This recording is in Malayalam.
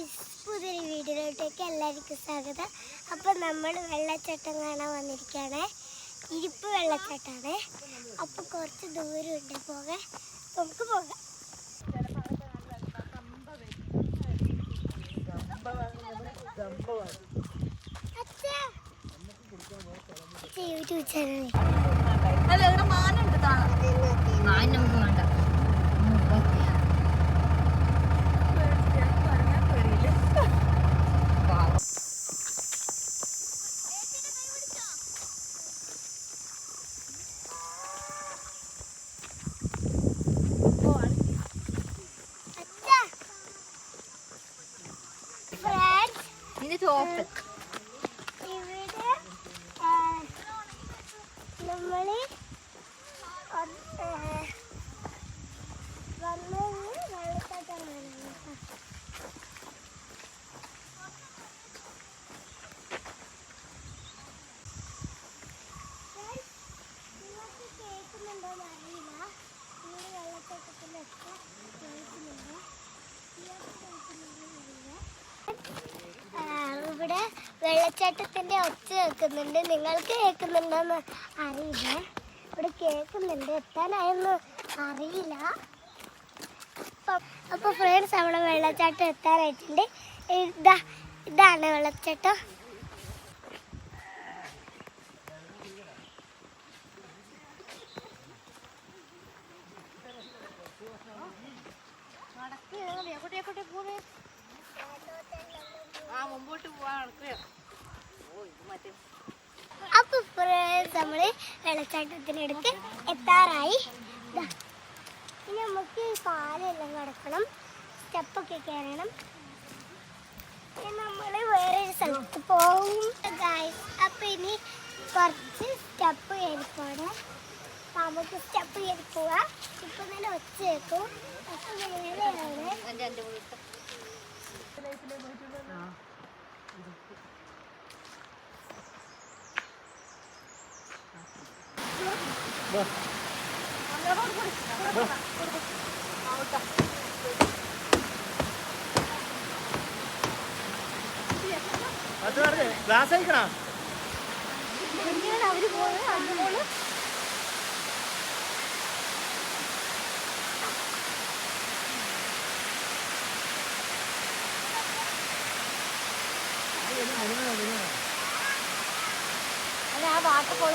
ഗായ്സ്, പുതിയൊരു വീഡിയോയിലോട്ടേക്ക് എല്ലാവർക്കും സ്വാഗതം. അപ്പോൾ നമ്മൾ വെള്ളച്ചാട്ടം കാണാൻ വന്നിരിക്കുകയാണ്. ഇരിപ്പ് വെള്ളച്ചാട്ടമാണ്. അപ്പോൾ കുറച്ച് ദൂരമുണ്ട് പോകാൻ. നമുക്ക് പോകാം. യൂട്യൂബ് ചാനൽ നമുക്ക് വേണ്ട. ഇത് ചോപ്പ് ഇവിടെ നമ്മൾ വെള്ളച്ചാട്ടം നിങ്ങൾക്ക് കേൾക്കുന്നുണ്ടോന്ന് അറിയില്ല. ഇവിടെ വെള്ളച്ചാട്ടത്തിലൊക്കെ കേൾക്കുന്നുണ്ട്. ഇവിടെ വെള്ളച്ചാട്ടത്തിന്റെ ഒച്ച കേൾക്കുന്നുണ്ട്. നിങ്ങൾക്ക് കേൾക്കുന്നുണ്ടോന്ന് അറിയില്ല. ഇവിടെ കേൾക്കുന്നുണ്ട്. എത്താനായെന്ന് അറിയില്ല. അപ്പൊ ഫ്രണ്ട്സ്, നമ്മുടെ വെള്ളച്ചാട്ടം എത്താനായിട്ടുണ്ട്. ഇതാണ് വെള്ളച്ചാട്ടം. അപ്പൊ നമ്മള് വെള്ളച്ചാട്ടത്തിനടുത്ത് എത്താറായി. ഇനി നമുക്ക് പാലെല്ലാം കിടക്കണം, സ്റ്റെപ്പൊക്കെ കയറണം. നമ്മള് വേറൊരു സ്ഥലത്ത് പോകും ഗായ്സ്. അപ്പൊ ഇനി കുറച്ച് സ്റ്റെപ്പ് കയറിപ്പോടെ. നമുക്ക് സ്റ്റെപ്പ് കയറി പോവാം. ഇപ്പൊ തന്നെ ഒച്ച കേൾക്കും. അപ്പൊ വേറെയാണ് ഗ്ലാസ് അയക്കണ അവര് പോകുന്നത്. അത് ആ വാട്ടർ ഫോൾ